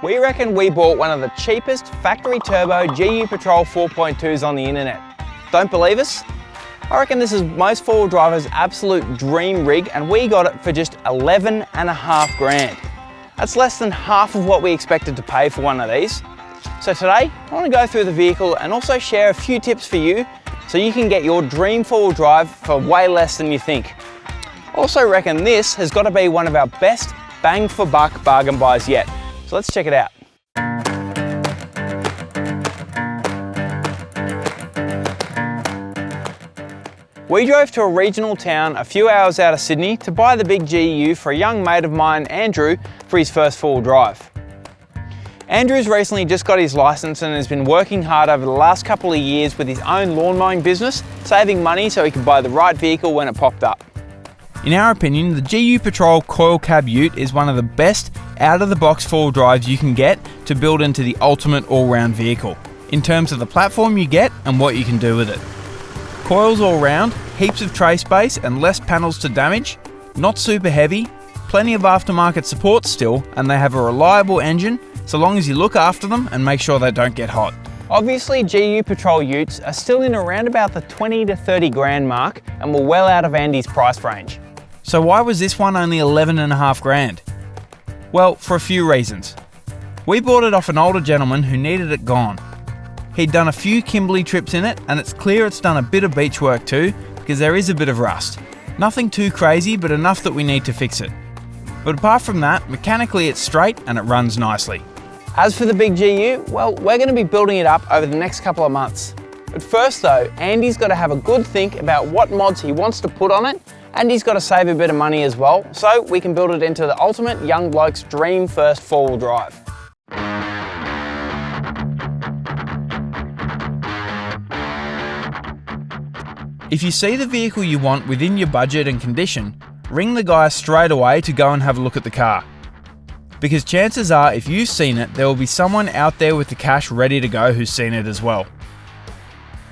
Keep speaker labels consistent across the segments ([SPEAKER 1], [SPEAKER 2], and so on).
[SPEAKER 1] We reckon we bought one of the cheapest factory turbo GU Patrol 4.2s on the internet. Don't believe us? I reckon this is most four-wheel drivers' absolute dream rig, and we got it for just 11.5 grand. That's less than half of what we expected to pay for one of these. So today, I want to go through the vehicle and also share a few tips for you so you can get your dream four-wheel drive for way less than you think. I also reckon this has got to be one of our best bang for buck bargain buys yet. So let's check it out. We drove to a regional town a few hours out of Sydney to buy the big GU for a young mate of mine, Andrew, for his first four-wheel drive. Andrew's recently just got his license and has been working hard over the last couple of years with his own lawn mowing business, saving money so he could buy the right vehicle when it popped up. In our opinion, the GU Patrol Coil Cab Ute is one of the best out-of-the-box four-wheel drives you can get to build into the ultimate all-round vehicle, in terms of the platform you get and what you can do with it. Coils all round, heaps of tray space and less panels to damage, not super heavy, plenty of aftermarket support still, and they have a reliable engine so long as you look after them and make sure they don't get hot. Obviously, GU Patrol Utes are still in around about the 20 to 30 grand mark and were well out of Andy's price range. So why was this one only 11.5 grand? Well, for a few reasons. We bought it off an older gentleman who needed it gone. He'd done a few Kimberley trips in it, and it's clear it's done a bit of beach work too, because there is a bit of rust. Nothing too crazy, but enough that we need to fix it. But apart from that, mechanically it's straight and it runs nicely. As for the big GU, well, we're going to be building it up over the next couple of months. But first though, Andy's got to have a good think about what mods he wants to put on it, and he's got to save a bit of money as well, so we can build it into the ultimate young bloke's dream first four-wheel drive. If you see the vehicle you want within your budget and condition, ring the guy straight away to go and have a look at the car. Because chances are, if you've seen it, there will be someone out there with the cash ready to go who's seen it as well.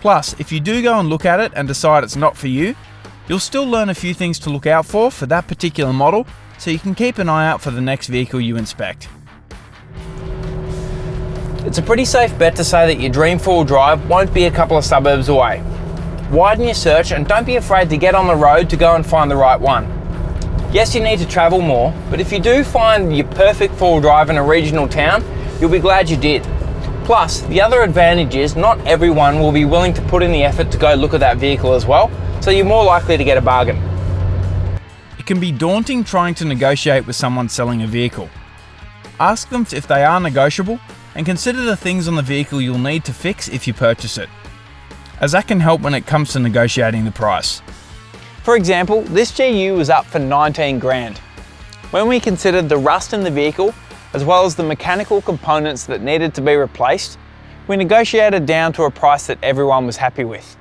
[SPEAKER 1] Plus, if you do go and look at it and decide it's not for you, you'll still learn a few things to look out for that particular model, so you can keep an eye out for the next vehicle you inspect. It's a pretty safe bet to say that your dream four-wheel drive won't be a couple of suburbs away. Widen your search and don't be afraid to get on the road to go and find the right one. Yes, you need to travel more, but if you do find your perfect four-wheel drive in a regional town, you'll be glad you did. Plus, the other advantage is not everyone will be willing to put in the effort to go look at that vehicle as well, so you're more likely to get a bargain. It can be daunting trying to negotiate with someone selling a vehicle. Ask them if they are negotiable and consider the things on the vehicle you'll need to fix if you purchase it, as that can help when it comes to negotiating the price. For example, this GU was up for 19 grand. When we considered the rust in the vehicle, as well as the mechanical components that needed to be replaced, we negotiated down to a price that everyone was happy with.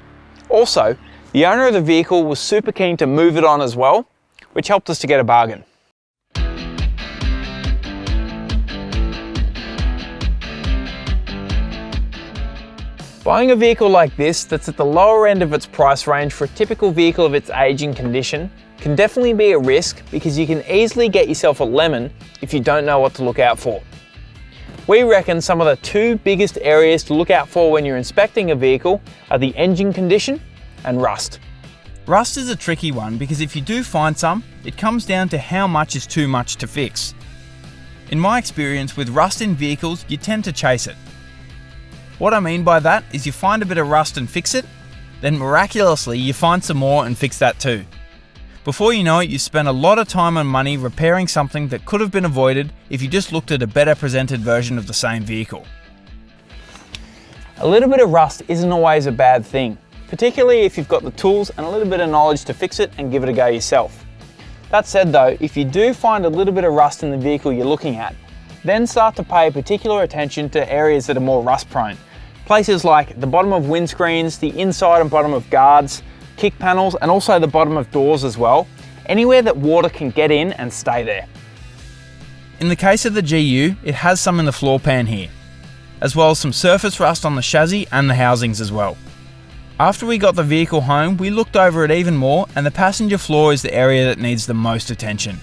[SPEAKER 1] Also, the owner of the vehicle was super keen to move it on as well, which helped us to get a bargain. Buying a vehicle like this that's at the lower end of its price range for a typical vehicle of its age and condition can definitely be a risk, because you can easily get yourself a lemon if you don't know what to look out for. We reckon some of the two biggest areas to look out for when you're inspecting a vehicle are the engine condition and rust. Rust is a tricky one, because if you do find some, it comes down to how much is too much to fix. In my experience with rust in vehicles, you tend to chase it. What I mean by that is you find a bit of rust and fix it, then miraculously you find some more and fix that too. Before you know it, you spend a lot of time and money repairing something that could have been avoided if you just looked at a better presented version of the same vehicle. A little bit of rust isn't always a bad thing, particularly if you've got the tools and a little bit of knowledge to fix it and give it a go yourself. That said though, if you do find a little bit of rust in the vehicle you're looking at, then start to pay particular attention to areas that are more rust prone. Places like the bottom of windscreens, the inside and bottom of guards, kick panels, and also the bottom of doors as well. Anywhere that water can get in and stay there. In the case of the GU, it has some in the floor pan here, as well as some surface rust on the chassis and the housings as well. After we got the vehicle home, we looked over it even more, and the passenger floor is the area that needs the most attention.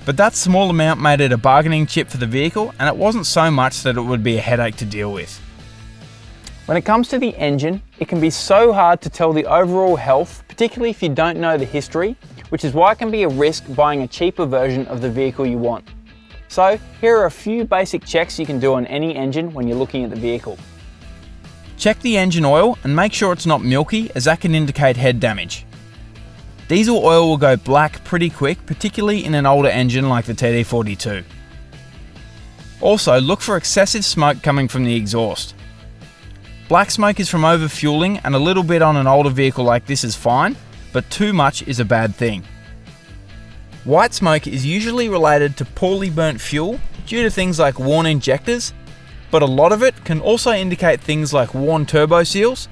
[SPEAKER 1] But that small amount made it a bargaining chip for the vehicle, and it wasn't so much that it would be a headache to deal with. When it comes to the engine, it can be so hard to tell the overall health, particularly if you don't know the history, which is why it can be a risk buying a cheaper version of the vehicle you want. So here are a few basic checks you can do on any engine when you're looking at the vehicle. Check the engine oil and make sure it's not milky, as that can indicate head damage. Diesel oil will go black pretty quick, particularly in an older engine like the TD42. Also, look for excessive smoke coming from the exhaust. Black smoke is from overfueling, and a little bit on an older vehicle like this is fine, but too much is a bad thing. White smoke is usually related to poorly burnt fuel due to things like worn injectors, but a lot of it can also indicate things like worn turbo seals,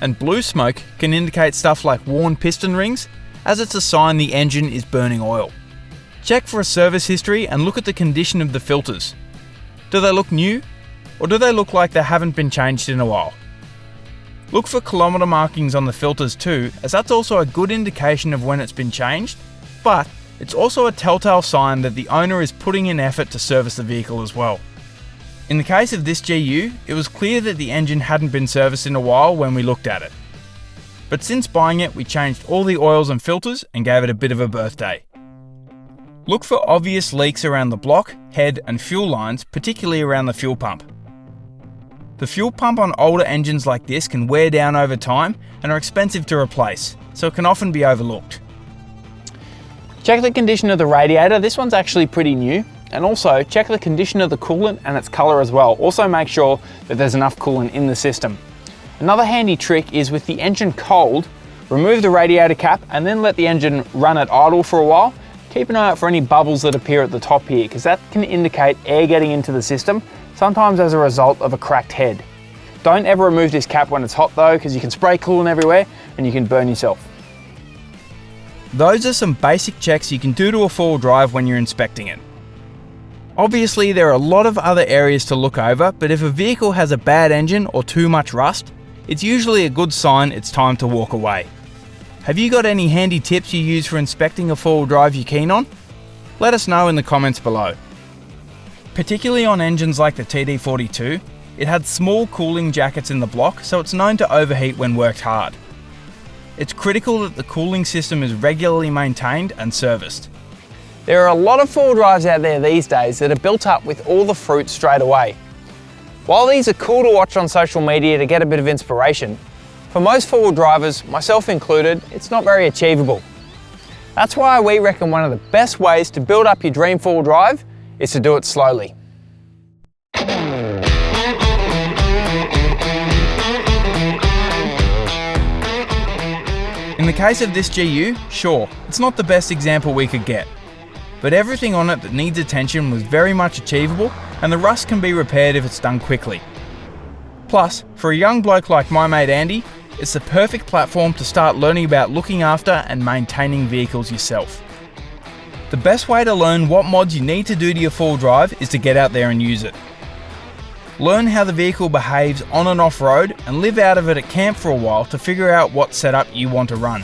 [SPEAKER 1] and blue smoke can indicate stuff like worn piston rings, as it's a sign the engine is burning oil. Check for a service history and look at the condition of the filters. Do they look new, or do they look like they haven't been changed in a while? Look for kilometre markings on the filters too, as that's also a good indication of when it's been changed, but it's also a telltale sign that the owner is putting in effort to service the vehicle as well. In the case of this GU, it was clear that the engine hadn't been serviced in a while when we looked at it. But since buying it, we changed all the oils and filters and gave it a bit of a birthday. Look for obvious leaks around the block, head and fuel lines, particularly around the fuel pump. The fuel pump on older engines like this can wear down over time and are expensive to replace, so it can often be overlooked. Check the condition of the radiator. This one's actually pretty new. And also check the condition of the coolant and its color as well. Also make sure that there's enough coolant in the system. Another handy trick is with the engine cold, remove the radiator cap and then let the engine run at idle for a while. Keep an eye out for any bubbles that appear at the top here, because that can indicate air getting into the system, sometimes as a result of a cracked head. Don't ever remove this cap when it's hot though, because you can spray coolant everywhere and you can burn yourself. Those are some basic checks you can do to a four-wheel drive when you're inspecting it. Obviously, there are a lot of other areas to look over, but if a vehicle has a bad engine or too much rust, it's usually a good sign it's time to walk away. Have you got any handy tips you use for inspecting a four-wheel drive you're keen on? Let us know in the comments below. Particularly on engines like the TD42, it had small cooling jackets in the block, so it's known to overheat when worked hard. It's critical that the cooling system is regularly maintained and serviced. There are a lot of four-wheel drives out there these days that are built up with all the fruit straight away. While these are cool to watch on social media to get a bit of inspiration, for most four-wheel drivers, myself included, it's not very achievable. That's why we reckon one of the best ways to build up your dream four-wheel drive is to do it slowly. In the case of this GU, sure, it's not the best example we could get, but everything on it that needs attention was very much achievable, and the rust can be repaired if it's done quickly. Plus, for a young bloke like my mate Andy, it's the perfect platform to start learning about looking after and maintaining vehicles yourself. The best way to learn what mods you need to do to your four-wheel drive is to get out there and use it. Learn how the vehicle behaves on and off road and live out of it at camp for a while to figure out what setup you want to run.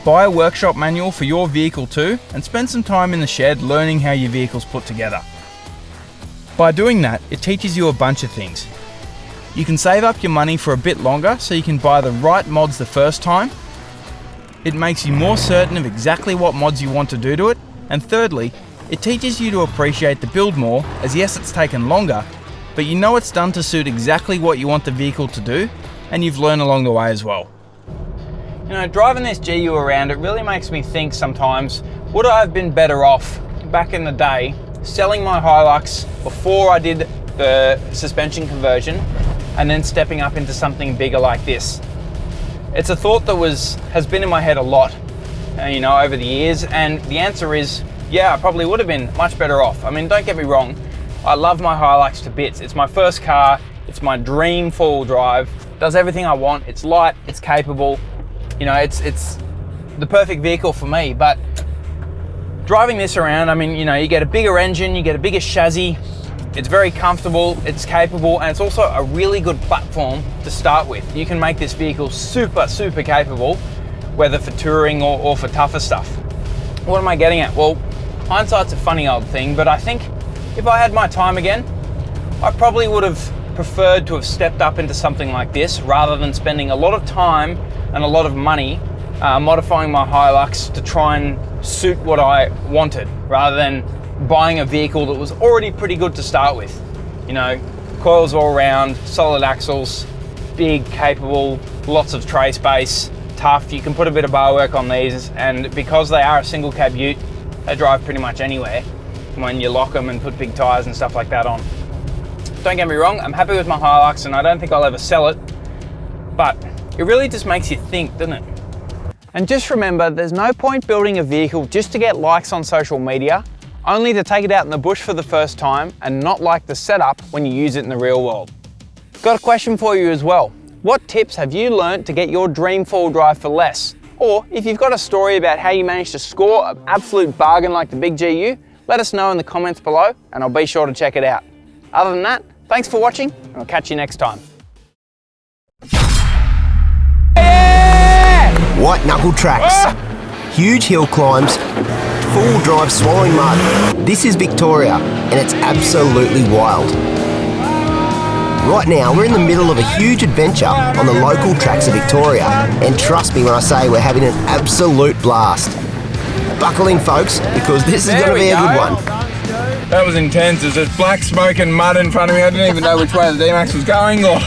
[SPEAKER 1] Buy a workshop manual for your vehicle too, and spend some time in the shed learning how your vehicle's put together. By doing that, it teaches you a bunch of things. You can save up your money for a bit longer so you can buy the right mods the first time. It makes you more certain of exactly what mods you want to do to it. And thirdly, it teaches you to appreciate the build more, as yes, it's taken longer, but you know it's done to suit exactly what you want the vehicle to do, and you've learned along the way as well. You know, driving this GU around, it really makes me think sometimes, would I have been better off back in the day selling my Hilux before I did the suspension conversion and then stepping up into something bigger like this? It's a thought that has been in my head a lot, you know, over the years, and the answer is, yeah, I probably would have been much better off. I mean, don't get me wrong, I love my Hilux to bits. It's my first car, it's my dream four-wheel drive, does everything I want, it's light, it's capable, you know, it's the perfect vehicle for me. But driving this around, I mean, you know, you get a bigger engine, you get a bigger chassis, it's very comfortable, it's capable, and it's also a really good platform to start with. You can make this vehicle super, super capable, whether for touring or for tougher stuff. What am I getting at? Well, hindsight's a funny old thing, but I think if I had my time again, I probably would have preferred to have stepped up into something like this rather than spending a lot of time and a lot of money modifying my Hilux to try and suit what I wanted, rather than buying a vehicle that was already pretty good to start with. You know, coils all round, solid axles, big, capable, lots of tray space, tough. You can put a bit of bar work on these, and because they are a single cab ute, they drive pretty much anywhere when you lock them and put big tyres and stuff like that on. Don't get me wrong, I'm happy with my Hilux and I don't think I'll ever sell it, but it really just makes you think, doesn't it? And just remember, there's no point building a vehicle just to get likes on social media, only to take it out in the bush for the first time and not like the setup when you use it in the real world. Got a question for you as well. What tips have you learnt to get your dream four-wheel drive for less? Or if you've got a story about how you managed to score an absolute bargain like the big GU, let us know in the comments below and I'll be sure to check it out. Other than that, thanks for watching and I'll catch you next time. Yeah!
[SPEAKER 2] White knuckle tracks, huge hill climbs, full drive swallowing mud. This is Victoria and it's absolutely wild. Right now we're in the middle of a huge adventure on the local tracks of Victoria, and trust me when I say we're having an absolute blast. Buckle in folks, because this is going to be a good one.
[SPEAKER 3] That was intense. There's just black smoke and mud in front of me. I didn't even know which way the D-Max was going. Or...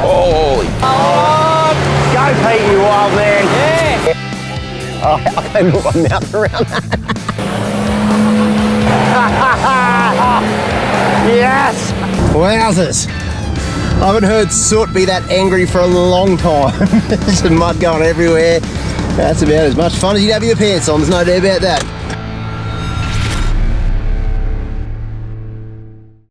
[SPEAKER 2] Holy. Go Pete, you wild man. Yeah. Oh, I can't move my mouth around that. Yes. Wowzers. I haven't heard soot be that angry for a long time. There's some mud going everywhere. That's about as much fun as you'd have your pants on, there's no doubt about that.